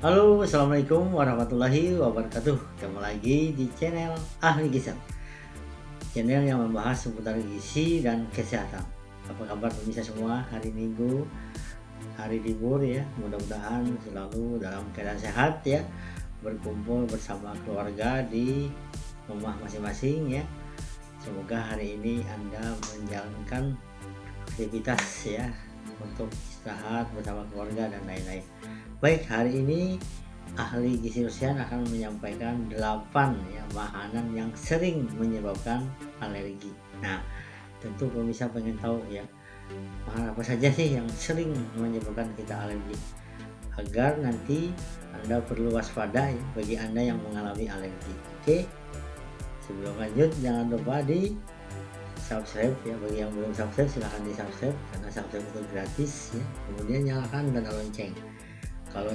Halo, assalamualaikum warahmatullahi wabarakatuh. Ketemu lagi di channel Ahli Gizi, channel yang membahas seputar gizi dan kesehatan. Apa kabar pemirsa semua? Hari Minggu, hari libur ya. Mudah-mudahan selalu dalam keadaan sehat ya. Berkumpul bersama keluarga di rumah masing-masing ya. Semoga hari ini Anda menjalankan aktivitas ya untuk istirahat bersama keluarga dan lain-lain. Baik, hari ini ahli gizi Rusian akan menyampaikan 8 ya makanan yang sering menyebabkan alergi. Nah, tentu pemirsa pengen tahu ya, makanan apa saja sih yang sering menyebabkan kita alergi, agar nanti Anda perlu waspada ya bagi Anda yang mengalami alergi. Oke, sebelum lanjut jangan lupa di subscribe ya. Bagi yang belum subscribe silahkan di subscribe, karena subscribe itu gratis ya. Kemudian nyalakan tanda lonceng. Kalau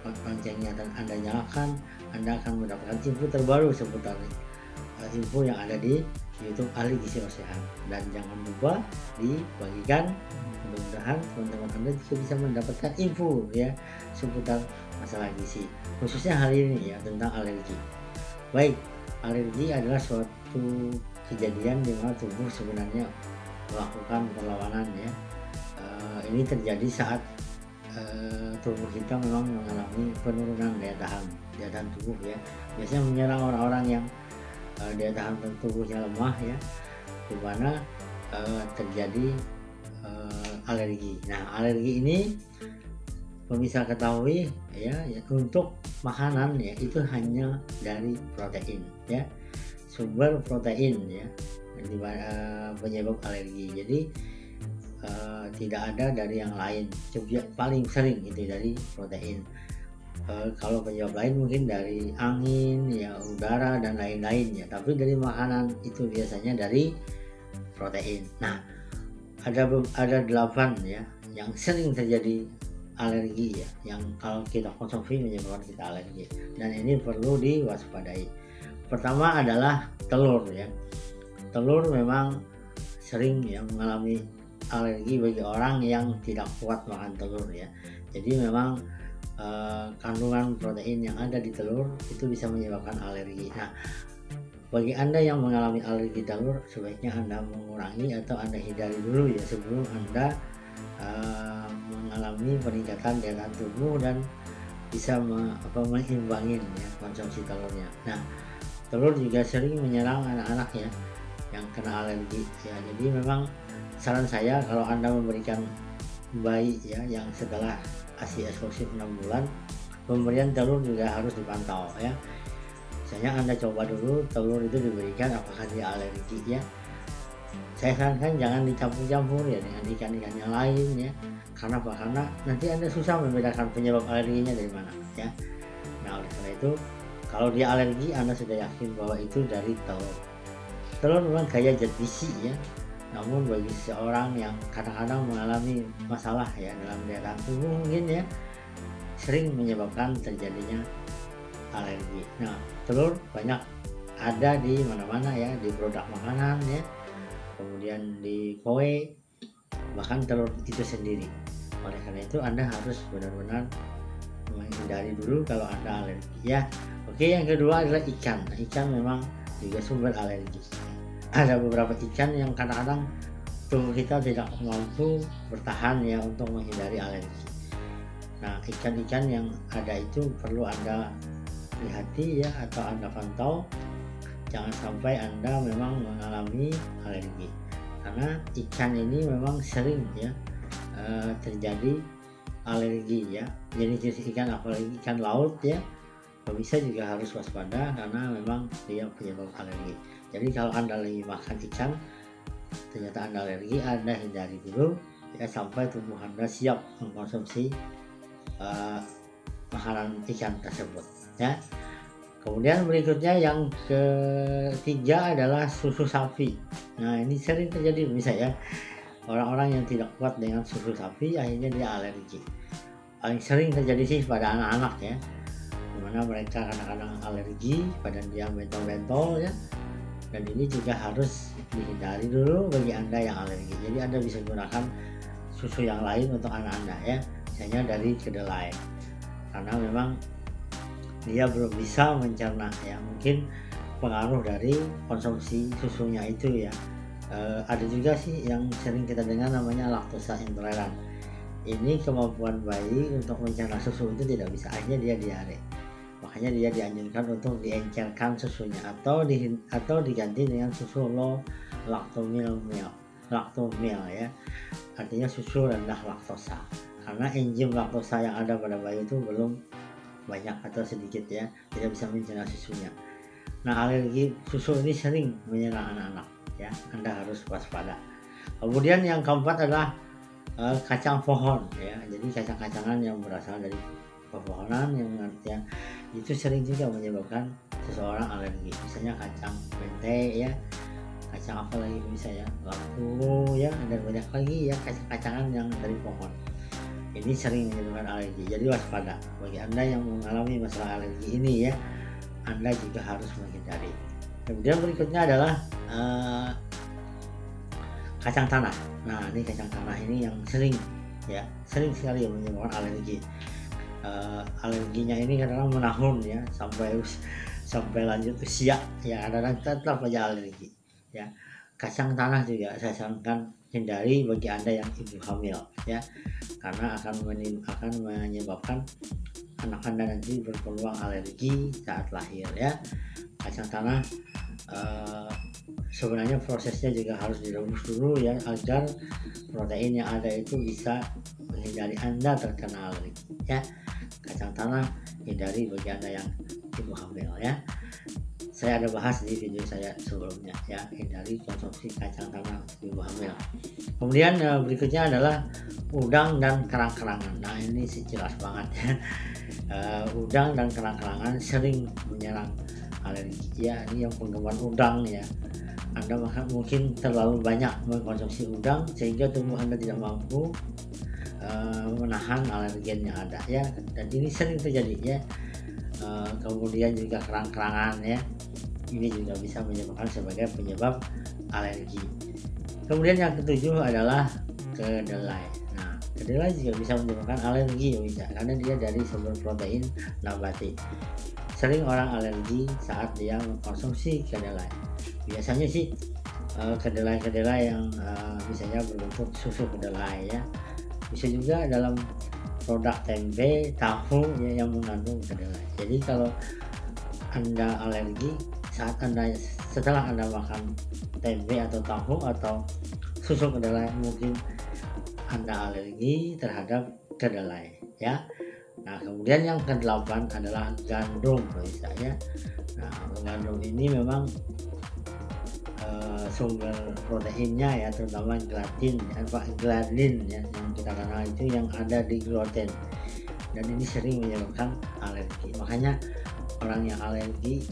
loncengnya dan Anda nyalakan, Anda akan mendapatkan info terbaru seputar info yang ada di YouTube Ahli Gizi Rusian. Dan jangan lupa dibagikan, mudah-mudahan teman-teman Anda juga bisa mendapatkan info ya seputar masalah gizi, khususnya hari ini ya tentang alergi. Baik, alergi adalah suatu kejadian di mana tubuh sebenarnya melakukan perlawanan ya. Ini terjadi saat tubuh kita memang mengalami penurunan daya tahan tubuh ya. Biasanya menyerang orang-orang yang daya tahan tubuhnya lemah ya, di mana terjadi alergi. Nah, alergi ini pemirsa ketahui ya, untuk makanan ya itu hanya dari protein ya, sumber protein ya penyebab alergi. Jadi tidak ada dari yang lain. Paling sering itu dari protein. Kalau penyebab lain mungkin dari angin ya, udara dan lain-lain ya, tapi dari makanan itu biasanya dari protein. Nah, ada 8 ya yang sering terjadi alergi ya, yang kalau kita konsumsi menyebabkan kita alergi, dan ini perlu diwaspadai. Pertama adalah telur ya. Telur memang sering ya mengalami alergi bagi orang yang tidak kuat makan telur ya. Jadi memang kandungan protein yang ada di telur itu bisa menyebabkan alergi. Nah, bagi Anda yang mengalami alergi telur, sebaiknya Anda mengurangi atau Anda hindari dulu ya sebelum Anda mengalami peningkatan daya tahan tubuh dan bisa mengimbangin ya konsumsi telurnya. Nah, telur juga sering menyerang anak-anak ya yang kena alergi ya. Jadi memang saran saya, kalau Anda memberikan bayi ya yang setelah ASI eksklusif 6 bulan, pemberian telur juga harus dipantau ya. Misalnya Anda coba dulu telur itu diberikan apakah dia alergi ya. Saya sarankan jangan dicampur-campur ya dengan ikan-ikan yang lain ya. Karena apa? Karena nanti Anda susah membedakan penyebab alerginya dari mana ya. Nah, oleh karena itu kalau dia alergi, Anda sudah yakin bahwa itu dari telur. Telur memang kaya zat gizi ya. Namun bagi seseorang yang kadang-kadang mengalami masalah ya dalam daya tahan tubuh mungkin ya, sering menyebabkan terjadinya alergi. Nah, telur banyak ada di mana-mana ya, di produk makanan ya, kemudian di kue, bahkan telur itu sendiri. Oleh karena itu Anda harus benar-benar menghindari dulu kalau Anda alergi ya. Oke, yang kedua adalah ikan. Nah, ikan memang juga sumber alergi. Ada beberapa ikan yang kadang-kadang tubuh kita tidak mampu bertahan ya untuk menghindari alergi. Nah, ikan-ikan yang ada itu perlu Anda lihati ya, atau Anda pantau, jangan sampai Anda memang mengalami alergi, karena ikan ini memang sering ya terjadi alergi ya. Jenis-jenis ikan, apalagi ikan laut ya, bisa juga harus waspada karena memang dia penyebab alergi. Jadi kalau Anda lagi makan ikan ternyata Anda alergi, Anda hindari dulu ya sampai tubuh Anda siap mengkonsumsi makanan ikan tersebut ya. Kemudian berikutnya yang ketiga adalah susu sapi. Nah, ini sering terjadi misalnya orang-orang yang tidak kuat dengan susu sapi, akhirnya dia alergi. Paling sering terjadi sih pada anak-anak ya, dimana mereka kadang-kadang alergi pada dia bentol-bentol ya. Dan ini juga harus dihindari dulu bagi Anda yang alergi. Jadi Anda bisa gunakan susu yang lain untuk anak Anda ya, misalnya dari kedelai. karena memang dia belum bisa mencerna ya, mungkin pengaruh dari konsumsi susunya itu ya. Ada juga sih yang sering kita dengar namanya laktosa intoleran. Ini kemampuan bayi untuk mencerna susu itu tidak bisa, akhirnya dia diare. Makanya dia dianjurkan untuk diencerkan susunya atau diganti dengan susu low lactomil ya, artinya susu rendah laktosa, karena enzim laktosa yang ada pada bayi itu belum banyak atau sedikit ya, tidak bisa mencerna susunya. Nah, alergi susu ini sering menyerang anak-anak ya, Anda harus waspada. Kemudian yang keempat adalah kacang pohon ya, jadi kacang-kacangan yang berasal dari pepohonan yang artinya itu sering juga menyebabkan seseorang alergi, misalnya kacang mente ya, kacang apa lagi misalnya lampu ya, dan banyak lagi ya kacang-kacangan yang dari pohon. Ini sering menyebabkan alergi, jadi waspada bagi Anda yang mengalami masalah alergi ini ya, Anda juga harus menghindari. Kemudian berikutnya adalah kacang tanah. Nah, ini kacang tanah ini yang sering sekali menyebabkan alergi. Alerginya ini kadang menahun ya, sampai lanjut usia ya, kadang tetap aja alergi ya. Kacang tanah juga saya sarankan hindari bagi Anda yang ibu hamil ya, karena akan menyebabkan anak Anda nanti berpeluang alergi saat lahir ya. Kacang tanah sebenarnya prosesnya juga harus direbus dulu ya, agar protein yang ada itu bisa menghindari Anda terkena alergi ya. Kacang tanah hindari bagi Anda yang ibu hamil ya. Saya ada bahas di video saya sebelumnya ya, hindari konsumsi kacang tanah ibu hamil. Kemudian berikutnya adalah udang dan kerang-kerangan. Nah, ini sih jelas banget ya. Udang dan kerang-kerangan sering menyerang alergi ya. Ini yang penggemar udang ya, Anda mungkin terlalu banyak mengkonsumsi udang sehingga tubuh Anda tidak mampu menahan alergen yang ada ya, dan ini sering terjadi ya. Kemudian juga kerang-kerangan ya, ini juga bisa menyebabkan sebagai penyebab alergi. Kemudian yang ketujuh adalah kedelai. Nah, kedelai juga bisa menyebabkan alergi ya, bisa, karena dia dari sumber protein nabati. Sering orang alergi saat dia mengkonsumsi kedelai. Biasanya sih kedelai-kedelai yang misalnya berbentuk susu kedelai ya, bisa juga dalam produk tempe, tahu ya, yang mengandung kedelai. Jadi kalau Anda alergi setelah Anda makan tempe atau tahu atau susu kedelai, mungkin Anda alergi terhadap kedelai ya. Nah, kemudian yang ke-8 adalah gandum misalnya. Nah, gandum ini memang sumber proteinnya ya, terutama gliadin ya, yang kita kenal itu yang ada di gluten, dan ini sering menyebabkan alergi. Makanya orang yang alergi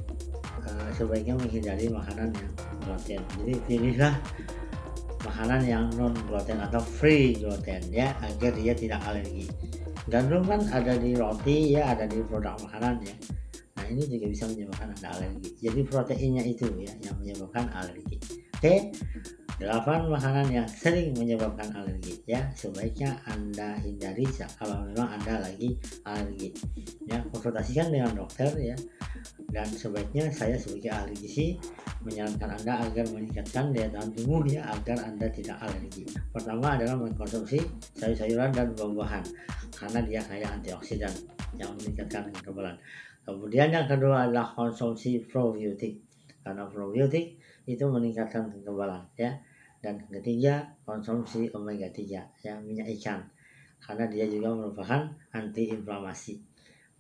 sebaiknya menghindari makanan yang gluten. Jadi pilihlah makanan yang non gluten atau free gluten ya, agar dia tidak alergi. Gandum kan ada di roti ya, ada di produk makanan ya. Nah, ini juga bisa menyebabkan Anda alergi. Jadi proteinnya itu ya yang menyebabkan alergi. Oke, 8 makanan yang sering menyebabkan alergi ya, sebaiknya Anda hindari kalau memang Anda lagi alergi ya. Konsultasikan dengan dokter ya, dan sebaiknya saya sebagai ahli gizi menyarankan Anda agar meningkatkan daya tahan tubuh ya, agar Anda tidak alergi. Pertama adalah mengkonsumsi sayur-sayuran dan buah-buahan, karena dia kaya antioksidan yang meningkatkan kekebalan. Kemudian yang kedua adalah konsumsi probiotik, karena probiotik itu meningkatkan kekebalan ya. Dan ketiga, konsumsi omega 3 ya, minyak ikan, karena dia juga merupakan antiinflamasi.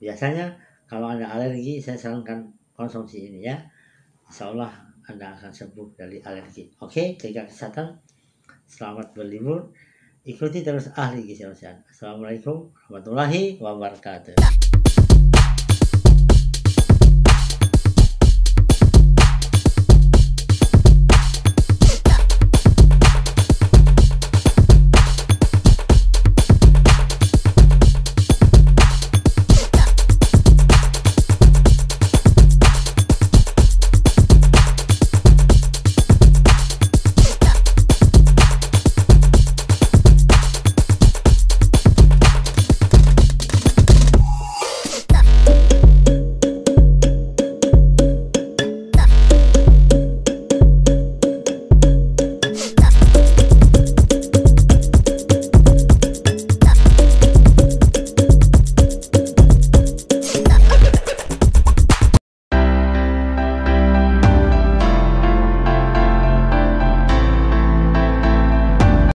Biasanya kalau Anda alergi, saya sarankan konsumsi ini ya. Insya Allah Anda akan sembuh dari alergi. Oke, jaga kesehatan, selamat berlibur, ikuti terus ahli gizi. Assalamualaikum warahmatullahi wabarakatuh.